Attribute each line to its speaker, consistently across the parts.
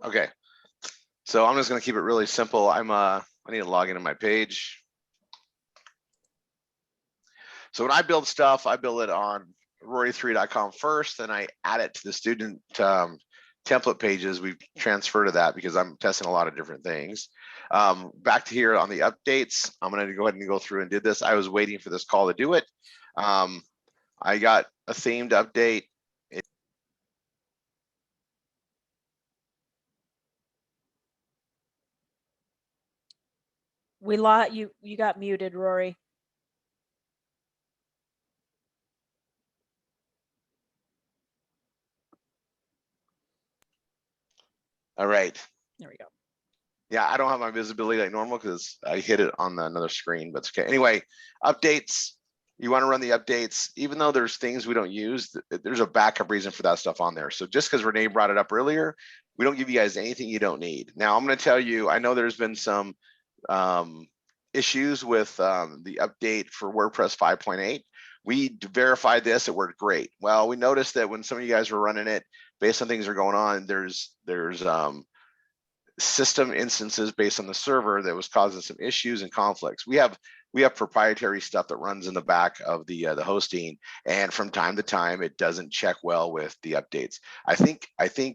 Speaker 1: Okay, so I'm just going to keep it really simple. I need to log into my page. So when I build stuff, I build it on Rory3.com first, then I add it to the student template pages. We've transferred to that because I'm testing a lot of different things. Back to here on the updates, I'm going to go ahead and go through and do this. I was waiting for this call to do it. I got a themed update.
Speaker 2: You got muted, Rory.
Speaker 1: All right.
Speaker 2: There we go.
Speaker 1: Yeah, I don't have my visibility like normal because I hit it on another screen, but it's okay. Anyway, updates. You want to run the updates, even though there's things we don't use, there's a backup reason for that stuff on there. So just because Renee brought it up earlier, we don't give you guys anything you don't need. Now I'm going to tell you, I know there's been some issues with the update for WordPress 5.8. We verified this, it worked great. Well, we noticed that when some of you guys were running it, based on things that are going on, there's system instances based on the server that was causing some issues and conflicts. We have proprietary stuff that runs in the back of the hosting, and from time to time it doesn't check well with the updates. I think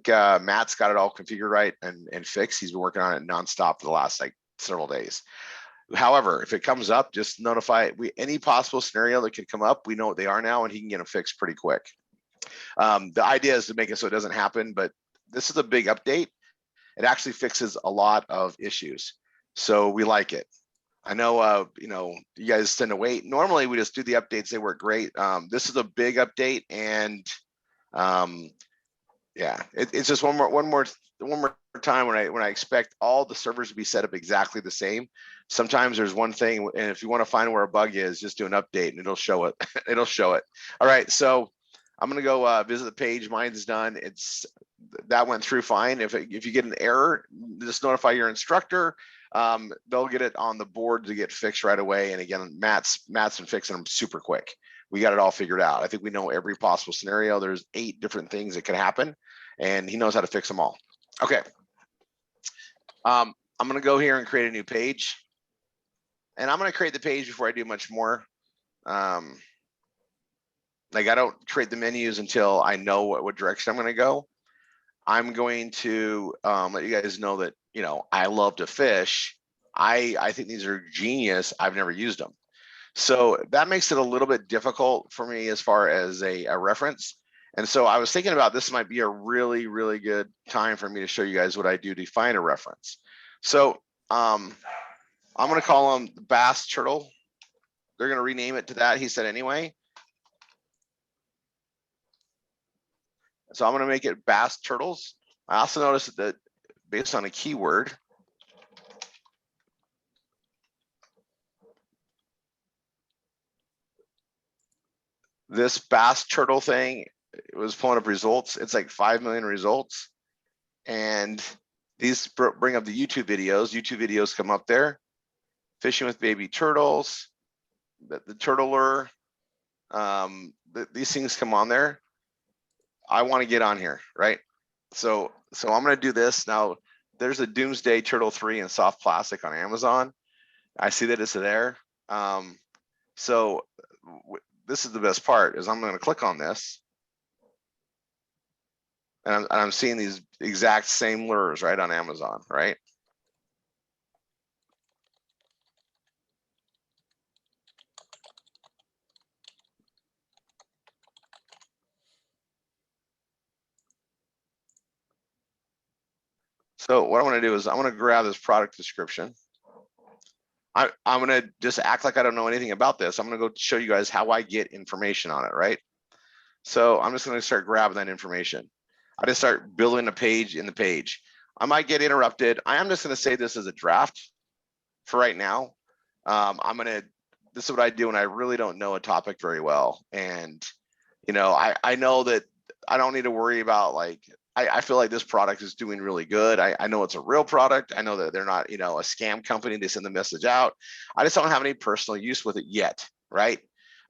Speaker 1: Matt's got it all configured right and fixed. He's been working on it nonstop for the last like several days. However, if it comes up, just notify any possible scenario that could come up. We know what they are now, and he can get them fixed pretty quick. The idea is to make it so it doesn't happen, but this is a big update. It actually fixes a lot of issues, so we like it. I know, you guys tend to wait. Normally, we just do the updates; they work great. This is a big update, and yeah, it's just one more time when I expect all the servers to be set up exactly the same. Sometimes there's one thing, and if you want to find where a bug is, just do an update, and it'll show it. It'll show it. All right, so I'm gonna go visit the page. Mine's done. That went through fine. If you get an error, just notify your instructor. They'll get it on the board to get fixed right away. And again, Matt's been fixing them super quick. We got it all figured out. I think we know every possible scenario. There's 8 different things that could happen, and he knows how to fix them all. Okay. I'm gonna go here and create a new page, and I'm gonna create the page before I do much more. Like I don't create the menus until I know what direction I'm gonna go. I'm going to let you guys know that, I love to fish. I think these are genius. I've never used them. So that makes it a little bit difficult for me as far as a reference. And so I was thinking about this might be a really, really good time for me to show you guys what I do to find a reference. So I'm going to call them bass turtle. They're going to rename it to that, he said anyway. So I'm going to make it bass turtles. I also noticed that based on a keyword, this bass turtle thing, it was pulling up results. It's like 5 million results. And these bring up the YouTube videos. YouTube videos come up there. Fishing with baby turtles, the turtle lure, these things come on there. I want to get on here, right? So I'm going to do this. Now, there's a Doomsday Turtle 3 in soft plastic on Amazon. I see that it's there. So this is the best part, is I'm going to click on this. And I'm seeing these exact same lures right on Amazon, right? So what I want to do is I want to grab this product description. I'm going to just act like I don't know anything about this. I'm going to go show you guys how I get information on it, right? So I'm just going to start grabbing that information. I just start building a page in the page. I might get interrupted. I am just going to say this as a draft for right now. This is what I do when I really don't know a topic very well. And, I know that I don't need to worry about I feel like this product is doing really good. I know it's a real product. I know that they're not, a scam company. They send the message out. I just don't have any personal use with it yet, right?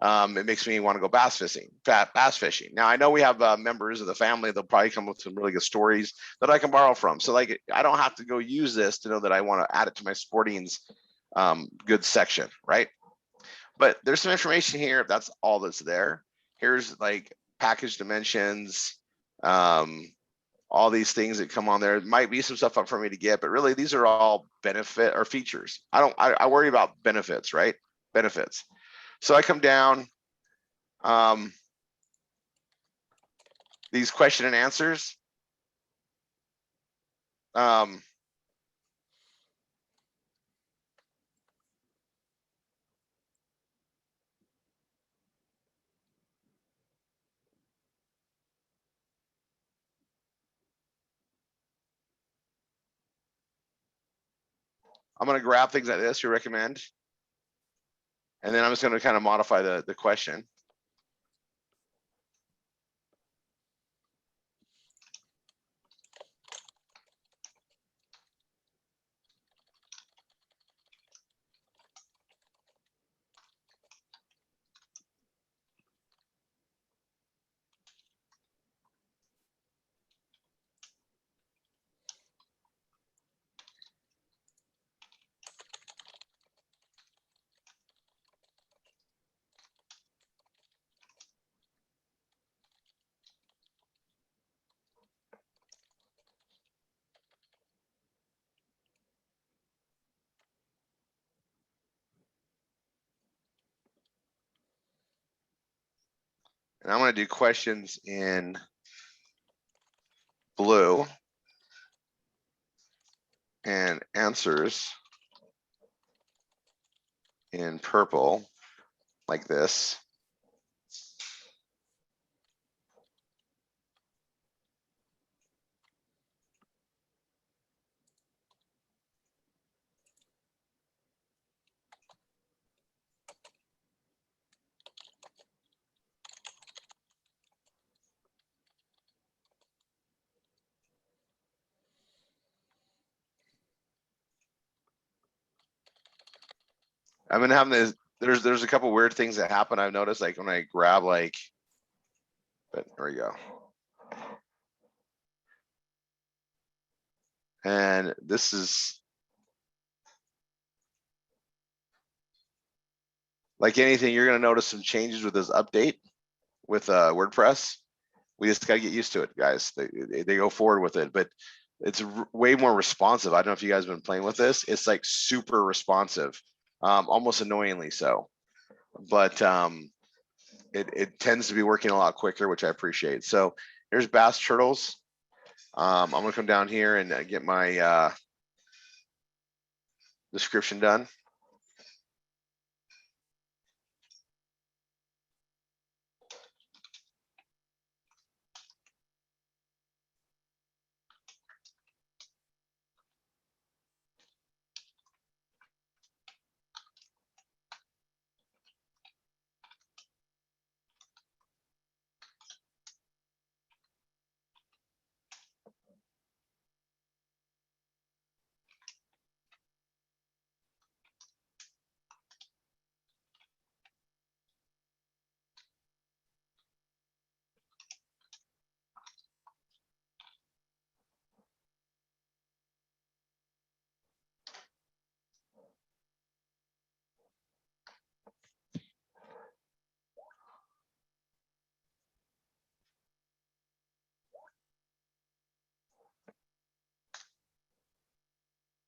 Speaker 1: It makes me want to go bass fishing. Now I know we have members of the family. They'll probably come with some really good stories that I can borrow from. So like, I don't have to go use this to know that I want to add it to my sporting's goods section, right? But there's some information here. If that's all that's there, here's like package dimensions, all these things that come on there. Might be some stuff up for me to get, but really these are all benefit or features. I worry about benefits, right? Benefits. So I come down, these question and answers. I'm going to grab things like this you recommend, and then I'm just going to kind of modify the question. And I'm going to do questions in blue and answers in purple, like this. I've been having this, there's a couple weird things that happen. I've noticed, like when I grab like, but there we go. And this is like anything, you're going to notice some changes with this update with WordPress. We just got to get used to it, guys. They go forward with it, but it's way more responsive. I don't know if you guys have been playing with this. It's like super responsive, almost annoyingly so. But it tends to be working a lot quicker, which I appreciate. So here's bass turtles. I'm gonna come down here and get my description done.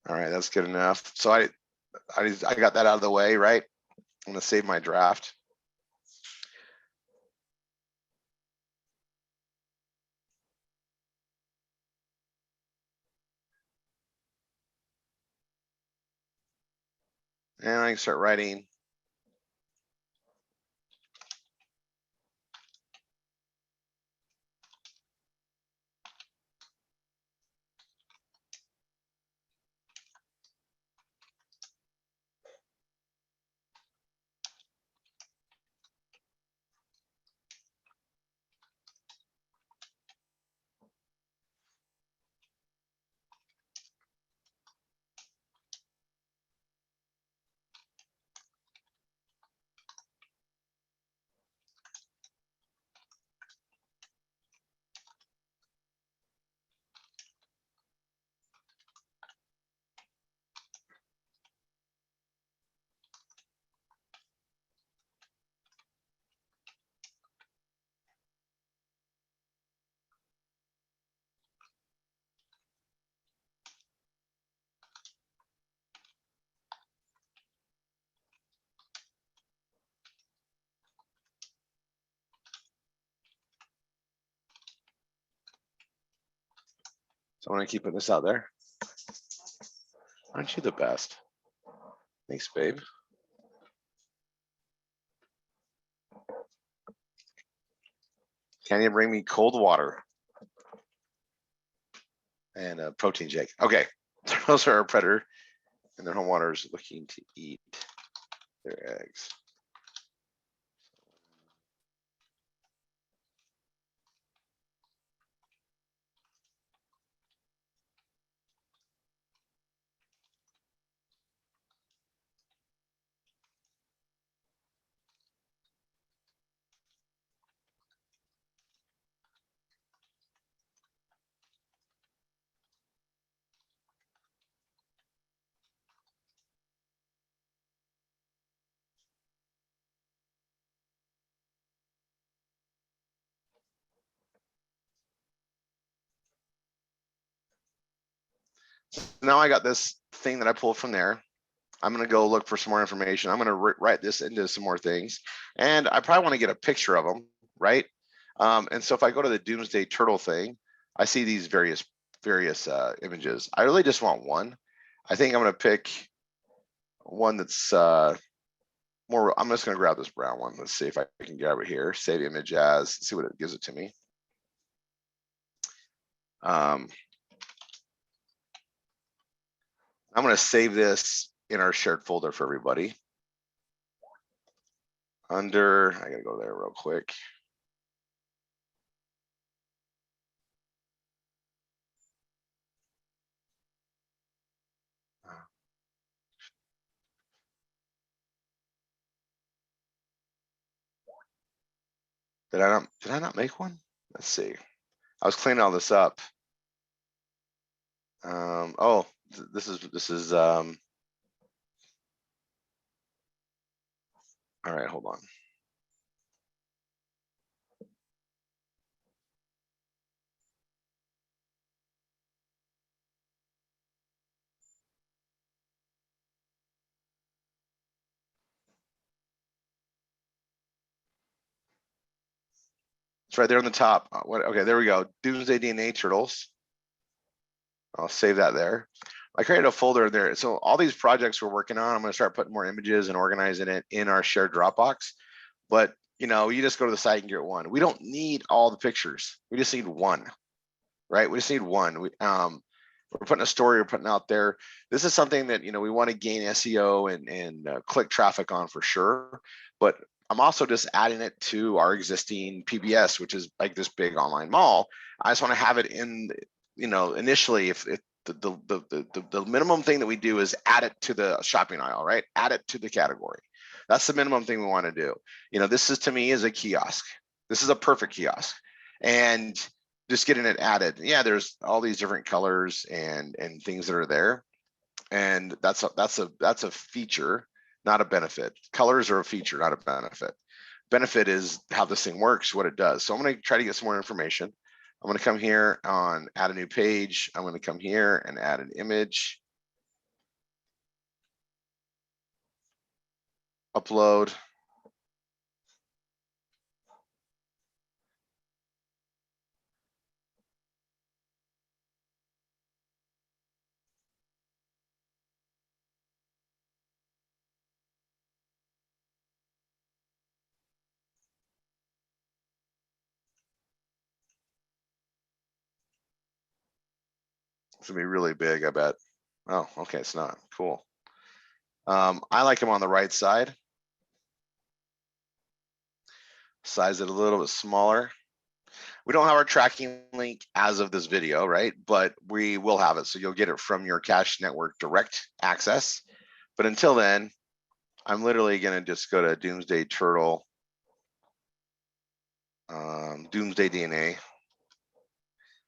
Speaker 1: All right, that's good enough. So I got that out of the way, right? I'm gonna save my draft. And I can start writing. So I'm gonna keep putting this out there. Aren't you the best? Thanks, babe. Can you bring me cold water? And a protein shake. Okay, those are our predator, and their home water is looking to eat their eggs. Now I got this thing that I pulled from there. I'm gonna go look for some more information. I'm gonna write this into some more things, and I probably want to get a picture of them, right? And so if I go to the Doomsday Turtle thing, I see these various images. I really just want one. I think I'm gonna pick one that's more. I'm just gonna grab this brown one. Let's see if I can grab it here. Save image as. See what it gives it to me. I'm gonna save this in our shared folder for everybody. Under, I gotta go there real quick. Did I not make one? Let's see. I was cleaning all this up. Oh, this is all right, hold on. It's right there on the top. Okay, there we go. Doomsday DNA turtles. I'll save that there. I created a folder there. So all these projects we're working on, I'm going to start putting more images and organizing it in our shared Dropbox. But you know, you just go to the site and get one. We don't need all the pictures. We just need one, right? We just need one. We're putting a story we're putting out there. This is something that, you know, we want to gain SEO and click traffic on for sure. But I'm also just adding it to our existing PBS, which is like this big online mall. I just want to have it in, you know, initially if the minimum thing that we do is add it to the shopping aisle, right? Add it to the category. That's the minimum thing we want to do. You know, this is to me is a kiosk. This is a perfect kiosk. And just getting it added. Yeah, there's all these different colors and things that are there. And that's a feature, not a benefit. Colors are a feature, not a benefit. Benefit is how this thing works, what it does. So I'm going to try to get some more information. I'm going to come here on add a new page. I'm going to come here and add an image. Upload. It's gonna be really big, I bet. Oh, okay, it's not. Cool. I like them on the right side. Size it a little bit smaller. We don't have our tracking link as of this video, right? But we will have it. So you'll get it from your Cache Network direct access. But until then, I'm literally going to just go to Doomsday Turtle, Doomsday DNA.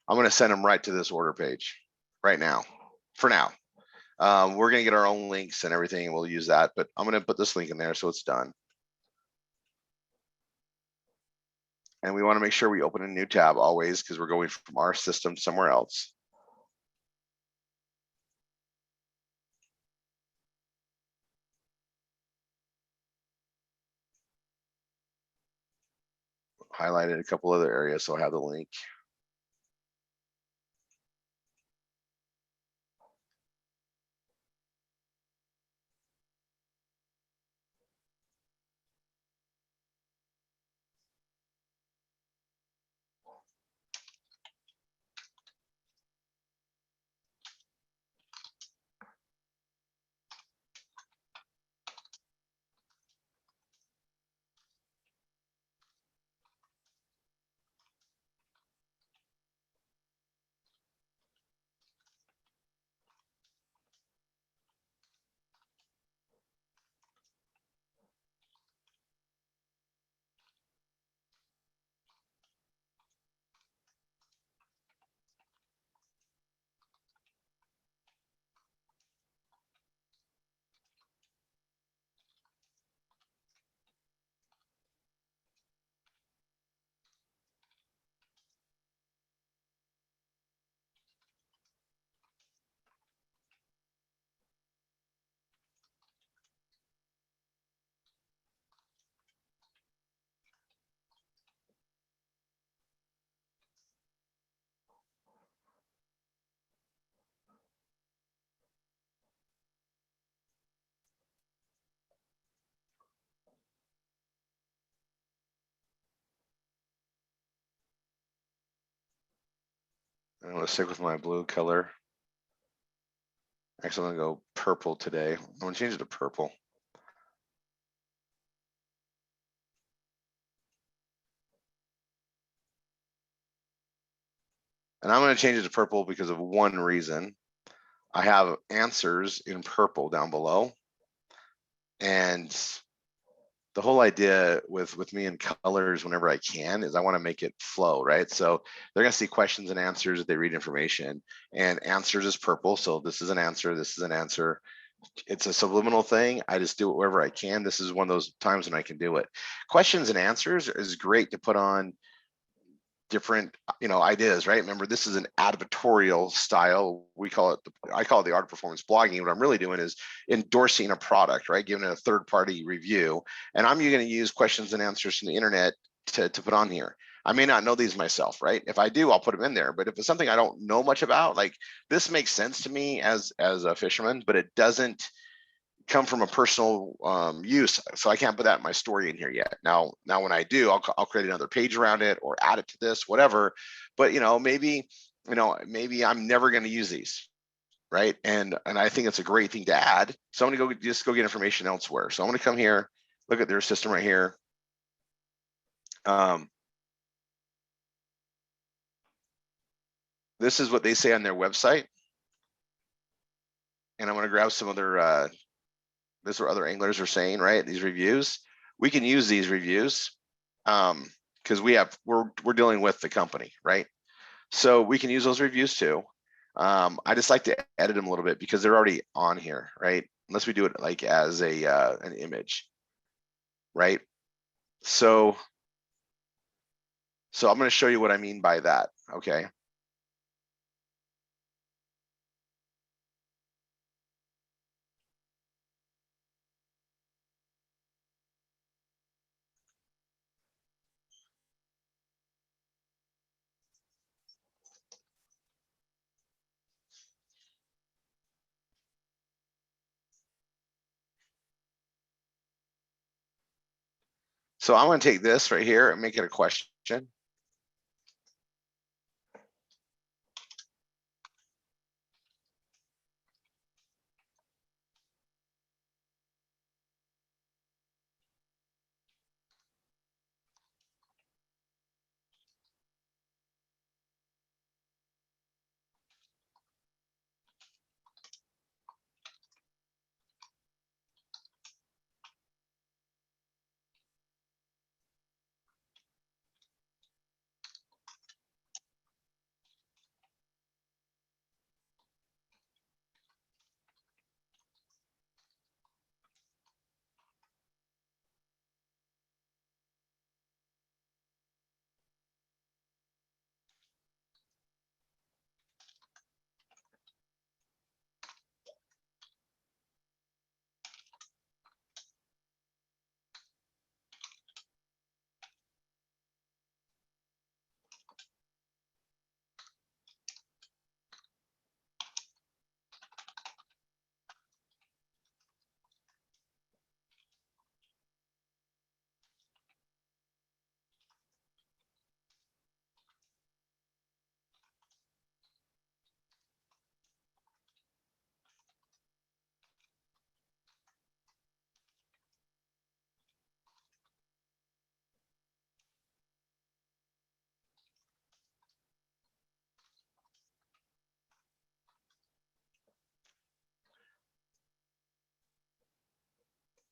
Speaker 1: I'm going to send them right to this order page right now, for now. We're going to get our own links and everything, and we'll use that. But I'm going to put this link in there so it's done. And we want to make sure we open a new tab always because we're going from our system somewhere else. Highlighted a couple other areas, so I have the link. I'm gonna stick with my blue color. Actually, I'm gonna go purple today. I'm gonna change it to purple. And I'm gonna change it to purple because of one reason. I have answers in purple down below. And the whole idea with me in colors whenever I can is I want to make it flow, right? So they're going to see questions and answers, they read information, and answers is purple. So this is an answer, this is an answer. It's a subliminal thing. I just do it wherever I can. This is one of those times when I can do it. Questions and answers is great to put on different ideas, right? Remember, this is an advertorial style. I call it the art of performance blogging. What I'm really doing is endorsing a product, right? Giving it a third party review. And I'm going to use questions and answers from the internet to put on here. I may not know these myself, right? If I do, I'll put them in there. But if it's something I don't know much about, like this makes sense to me as a fisherman, but it doesn't come from a personal use, so I can't put that in my story in here yet. Now when I do, I'll create another page around it or add it to this, whatever. But maybe I'm never going to use these, right? And I think it's a great thing to add. So I'm going to go get information elsewhere. So I'm going to come here, look at their system right here. This is what they say on their website, and I'm going to grab some other. This is what other anglers are saying, right? These reviews, we can use these reviews because we're dealing with the company, right? So we can use those reviews too. I just like to edit them a little bit because they're already on here, right? Unless we do it like as an image, right? So I'm going to show you what I mean by that, okay? So I'm going to take this right here and make it a question.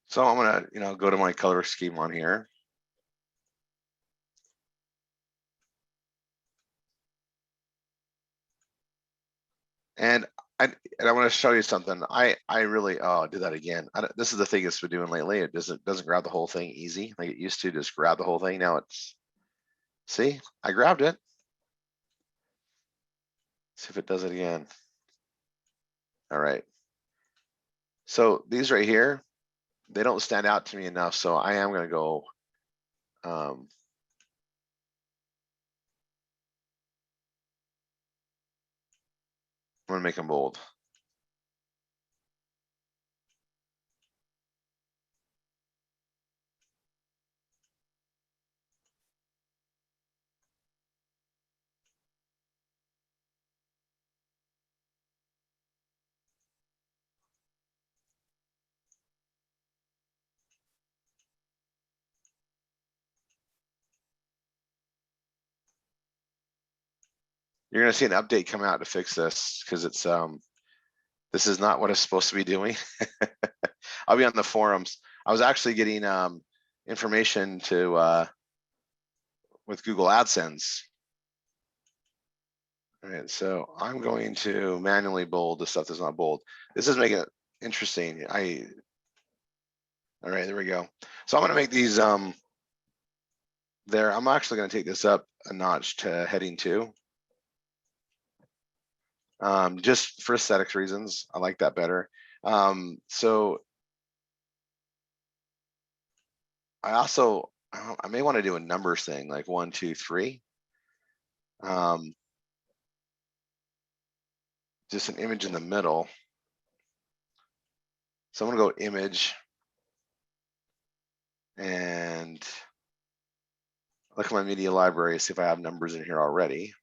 Speaker 1: So I'm going to, go to my color scheme on here. And I want to show you something. I really do that again. This is the thing it's been doing lately. It doesn't grab the whole thing easy like it used to. Just grab the whole thing. Now it's, see, I grabbed it. See if it does it again. All right. So these right here, they don't stand out to me enough. So I am going to go. I'm going to make them bold. you're going to see an update come out to fix this because it's this is not what it's supposed to be doing. I'll be on the forums. I was actually getting information to with Google AdSense. All right, so I'm going to manually bold the stuff that's not bold. This is making it interesting. All right, there we go. So I'm going to make these there. I'm actually going to take this up a notch to heading 2. Just for aesthetics reasons, I like that better. So I may want to do a numbers thing like 1, 2, 3. Just an image in the middle. So I'm gonna go image and look at my media library, see if I have numbers in here already.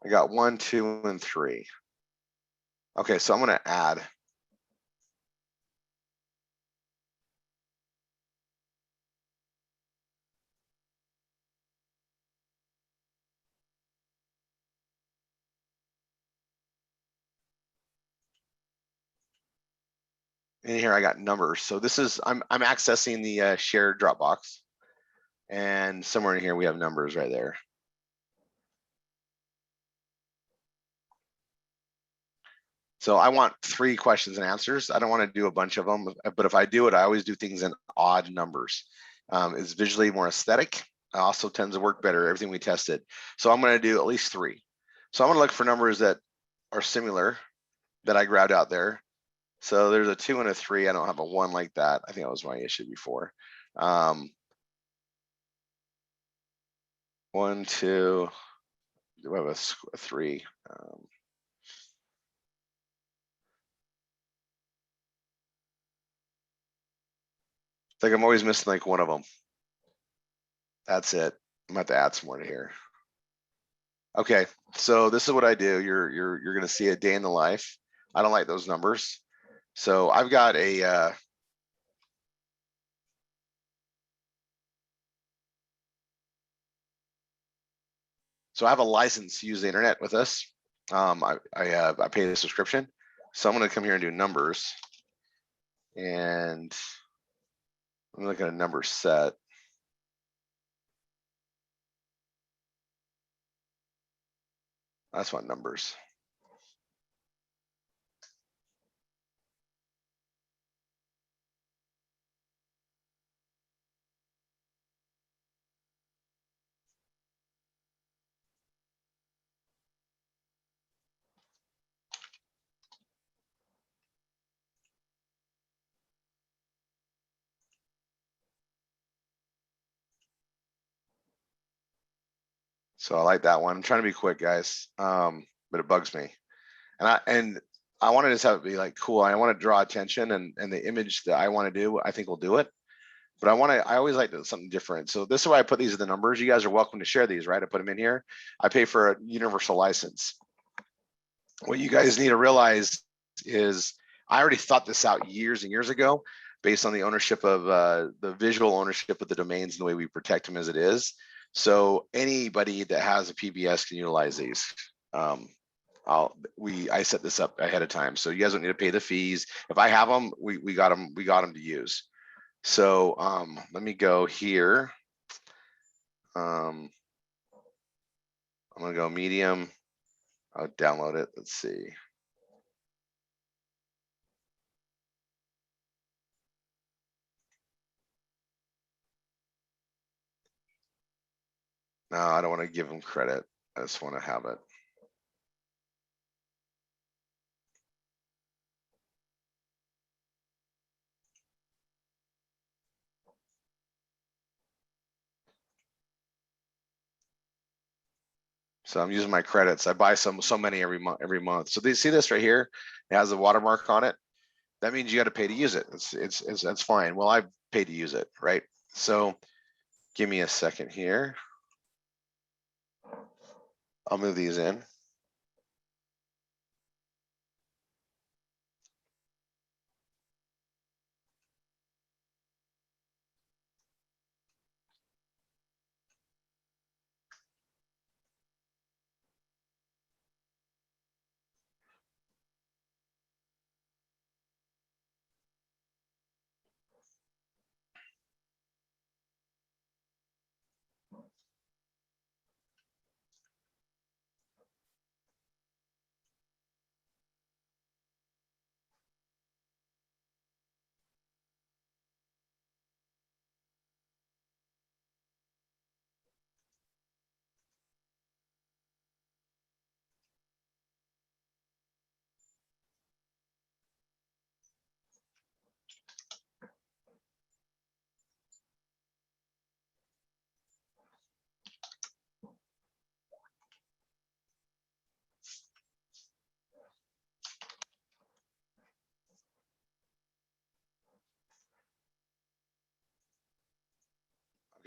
Speaker 1: I got 1, 2, and 3. Okay, so I'm gonna add. In here I got numbers. So this is, I'm accessing the shared Dropbox, and somewhere in here we have numbers right there. So I want 3 questions and answers. I don't want to do a bunch of them, but if I do it, I always do things in odd numbers. It's visually more aesthetic. It also tends to work better, everything we tested. So I'm going to do at least 3. So I'm going to look for numbers that are similar that I grabbed out there. So there's a 2 and a 3. I don't have a 1 like that. I think that was my issue before. 1, 2, do I have a 3? I think I'm always missing like one of them. That's it. I'm gonna have to add some more to here. Okay, so this is what I do. You're gonna see a day in the life. I don't like those numbers. So I've got a so I have a license to use the internet with us. I pay the subscription. So I'm gonna come here and do numbers. And I'm gonna look at a number set. That's what numbers. So I like that one. I'm trying to be quick, guys, but it bugs me. And I want to just have it be like cool. I want to draw attention, and the image that I want to do, I think will do it. But I always like to do something different. So this is why I put these in the numbers. You guys are welcome to share these, right? I put them in here. I pay for a universal license. What you guys need to realize is I already thought this out years and years ago based on the ownership of the visual ownership of the domains and the way we protect them as it is. So anybody that has a PBS can utilize these. I set this up ahead of time, so you guys don't need to pay the fees. If I have them, we got them to use. So let me go here. I'm gonna go medium. I'll download it. Let's see. No, I don't want to give them credit. I just want to have it. So I'm using my credits. I buy so many every month. So they see this right here. It has a watermark on it. That means you got to pay to use it. That's fine. Well, I've paid to use it, right? So give me a second here. I'll move these in.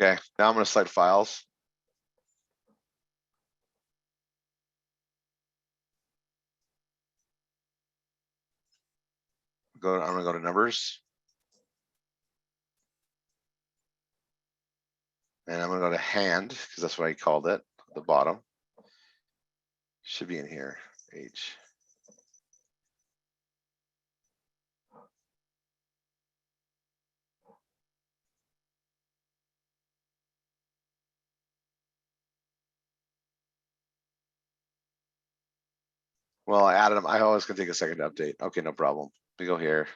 Speaker 1: Okay, now I'm gonna select files. I'm gonna go to numbers. And I'm gonna go to hand, because that's what I called it, at the bottom. Should be in here, H. Well, I added them. I always can take a second to update. Okay, no problem. We go here.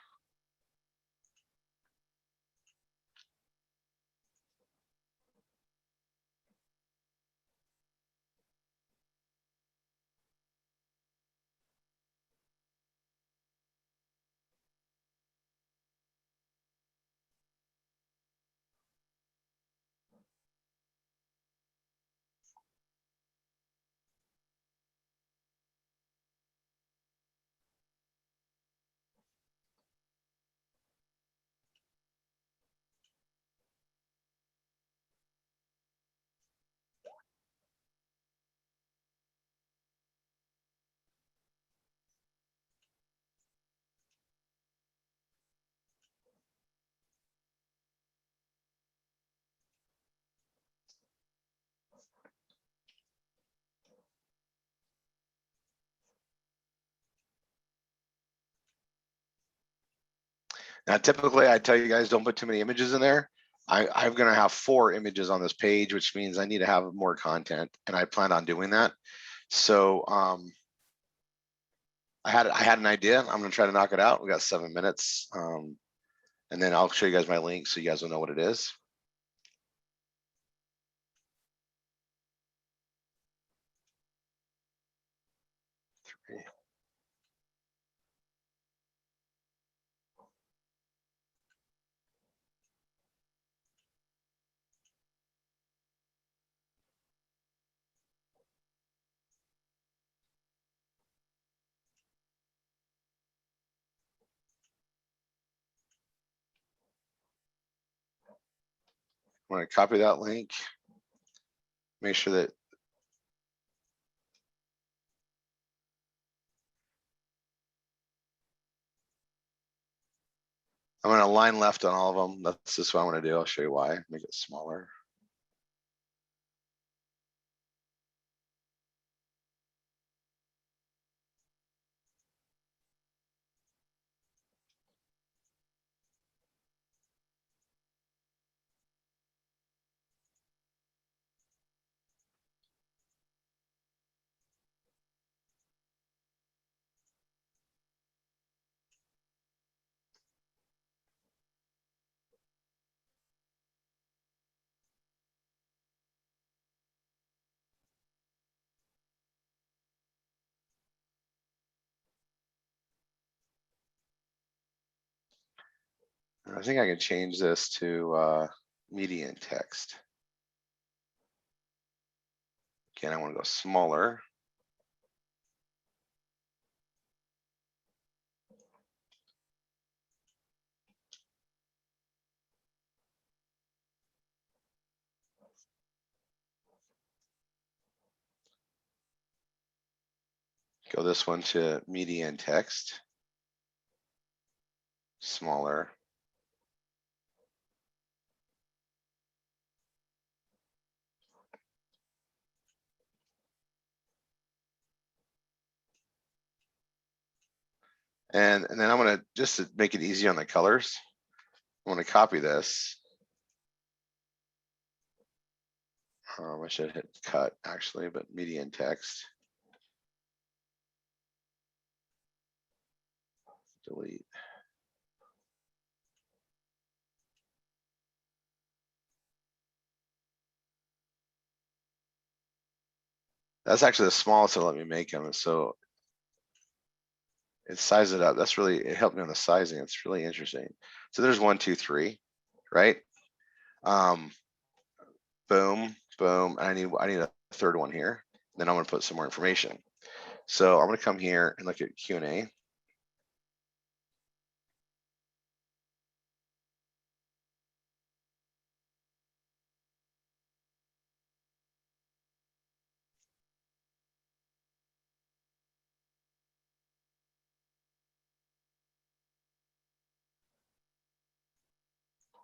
Speaker 1: Now, typically, I tell you guys, don't put too many images in there. I'm gonna have 4 images on this page, which means I need to have more content, and I plan on doing that. So I had an idea. I'm gonna try to knock it out. We got 7 minutes, and then I'll show you guys my link so you guys will know what it is. I'm gonna copy that link. Make sure that I'm gonna line left on all of them. That's just what I want to do. I'll show you why. Make it smaller. I think I can change this to median text. Again, I want to go smaller. Go this one to median text. Smaller. And then I'm gonna, just to make it easy on the colors, I'm gonna copy this. I should hit cut actually, but median text. Delete. That's actually the smallest it'll let me make them. So it sizes it up. That's really, it helped me on the sizing. It's really interesting. So there's 1, 2, 3, right? Boom, boom. I need a third one here. Then I'm gonna put some more information. So I'm gonna come here and look at Q&A.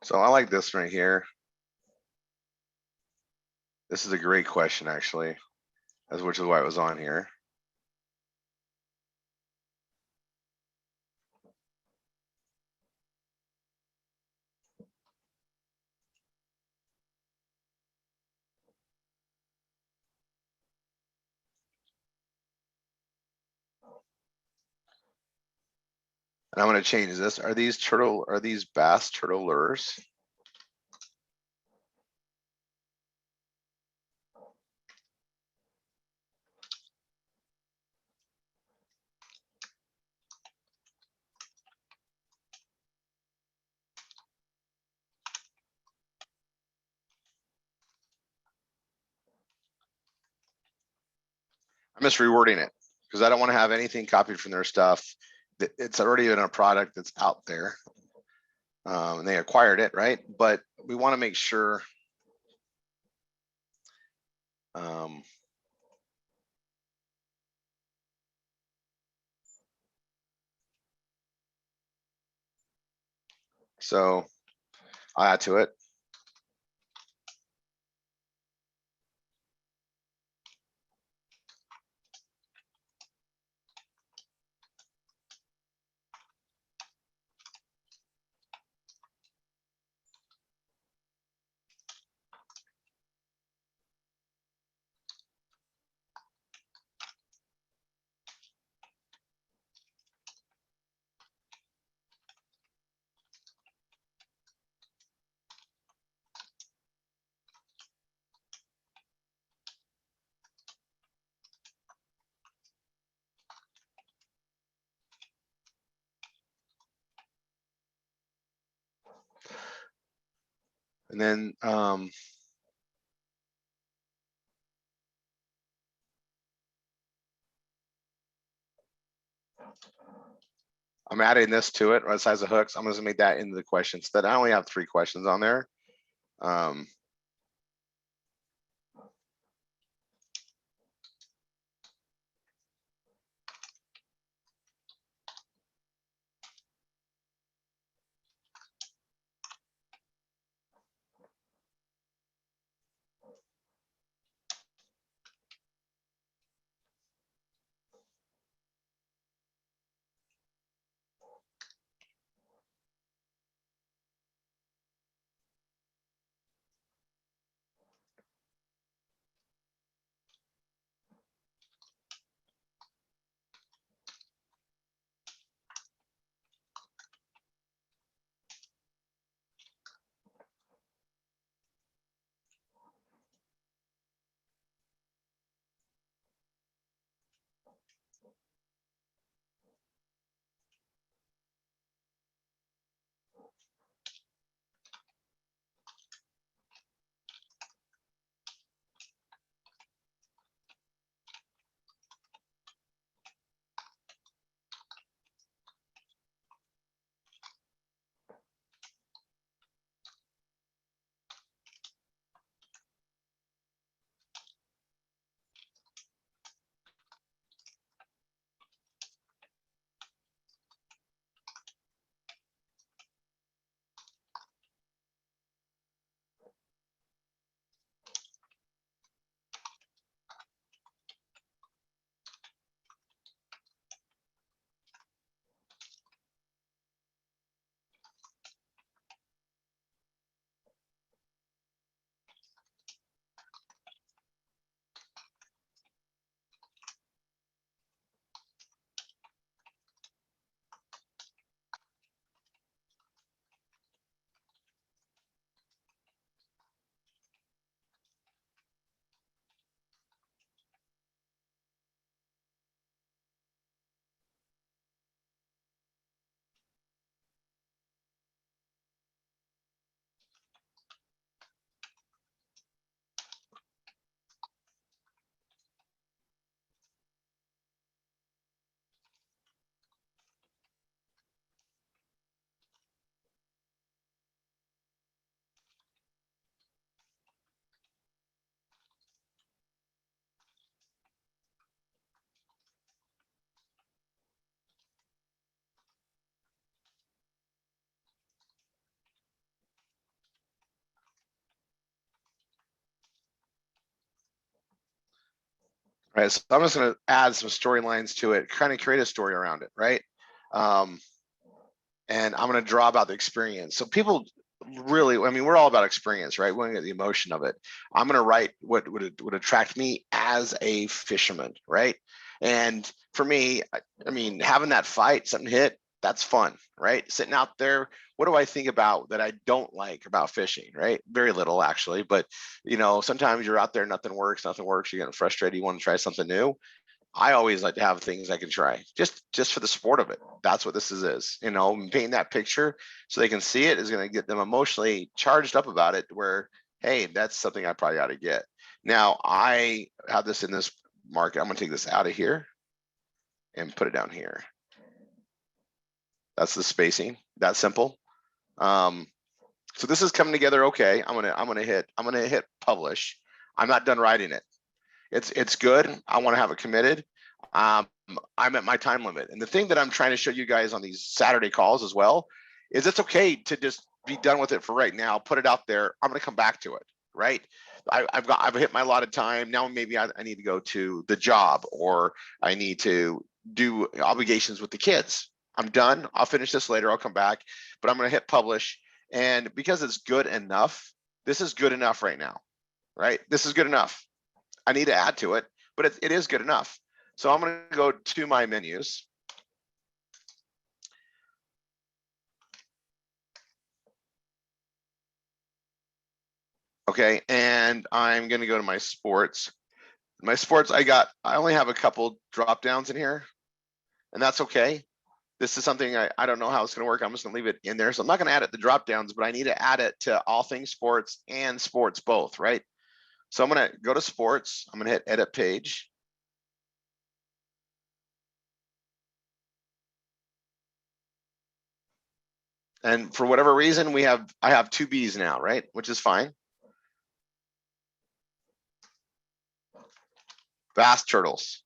Speaker 1: So I like this right here. This is a great question, actually, which is why it was on here. And I'm going to change this. Are these bass turtle lures? I'm just rewording it because I don't want to have anything copied from their stuff. It's already in a product that's out there. And they acquired it, right? But we want to make sure so I'll add to it. And then I'm adding this to it, right size of hooks. I'm going to make that into the questions that I only have 3 questions on there. right? So I'm just going to add some storylines to it, kind of create a story around it, right? And I'm going to draw about the experience. So people really, I mean, we're all about experience, right? We want to get the emotion of it. I'm going to write what would attract me as a fisherman, right? And for me, I mean, having that fight, something hit, that's fun, right? Sitting out there, what do I think about that I don't like about fishing, right? Very little actually, but you know, sometimes you're out there, nothing works, you're getting frustrated, you want to try something new. I always like to have things I can try just for the sport of it. That's what this is, you know, painting that picture so they can see it is going to get them emotionally charged up about it where, hey, that's something I probably ought to get. Now I have this in this market. I'm going to take this out of here and put it down here. That's the spacing. That simple. So this is coming together. Okay. I'm going to hit publish. I'm not done writing it. It's good. I want to have it committed. I'm at my time limit. And the thing that I'm trying to show you guys on these Saturday calls as well is it's okay to just be done with it for right now. Put it out there. I'm going to come back to it. Right. I've hit my allotted time. Now maybe I need to go to the job or I need to do obligations with the kids. I'm done. I'll finish this later. I'll come back, but I'm going to hit publish. And because it's good enough, this is good enough right now. Right. This is good enough. I need to add to it, but it is good enough. So I'm going to go to my menus. Okay, and I'm going to go to my sports. My sports, I only have a couple drop downs in here, and that's okay. This is something I don't know how it's going to work. I'm just going to leave it in there. So I'm not going to add it to drop downs, but I need to add it to all things sports and sports both, right? So I'm going to go to sports. I'm going to hit edit page. And for whatever reason, I have two B's now, right? Which is fine. Bass turtles.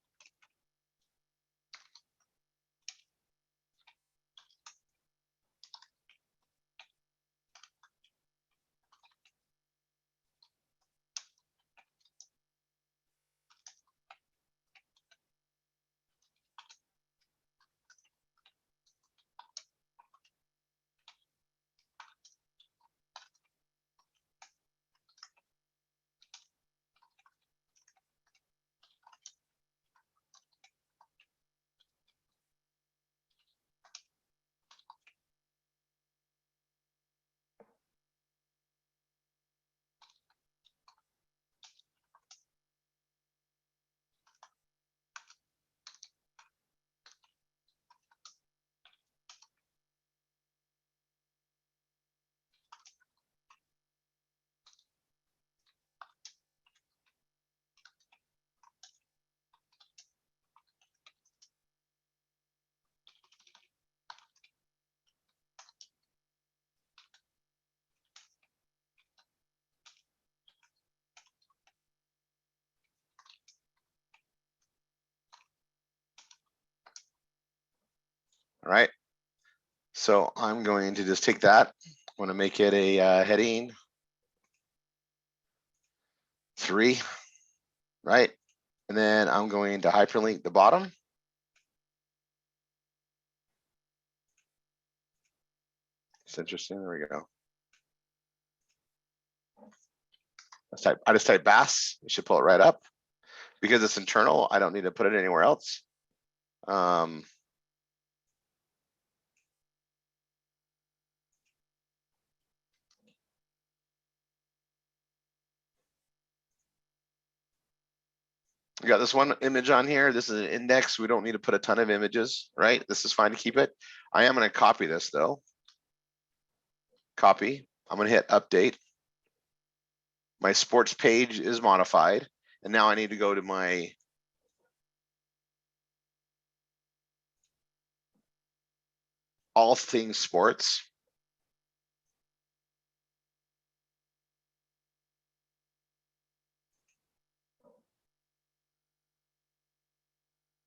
Speaker 1: All right. So I'm going to just take that. I want to make it a heading 3, right? And then I'm going to hyperlink the bottom. It's interesting. There we go. I just type bass. It should pull it right up. Because it's internal, I don't need to put it anywhere else. We got this one image on here. This is an index. We don't need to put a ton of images, right? This is fine to keep it. I am going to copy this though. Copy. I'm going to hit update. My sports page is modified. And now I need to go to my all things sports.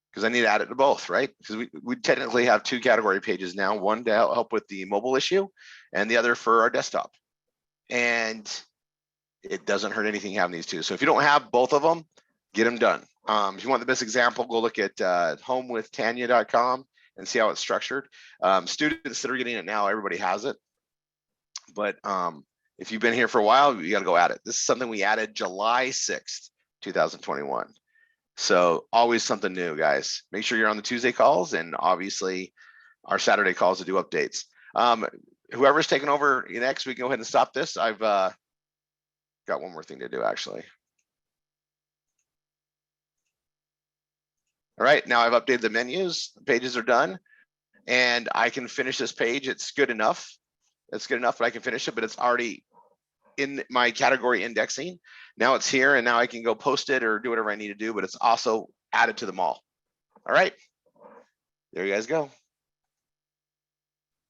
Speaker 1: Because I need to add it to both, right? Because we technically have 2 category pages now, one to help with the mobile issue and the other for our desktop. And it doesn't hurt anything having these 2. So if you don't have both of them, get them done. If you want the best example, go look at homewithtanya.com and see how it's structured. Students that are getting it now, everybody has it. But if you've been here for a while, you got to go at it. This is something we added July 6th, 2021. So always something new, guys. Make sure you're on the Tuesday calls and obviously our Saturday calls to do updates. Whoever's taking over next, we can go ahead and stop this. I've got one more thing to do, actually. All right, now I've updated the menus. The pages are done, and I can finish this page. It's good enough. It's good enough that I can finish it, but it's already in my category indexing. Now it's here, and now I can go post it or do whatever I need to do, but it's also added to them all. All right, there you guys go.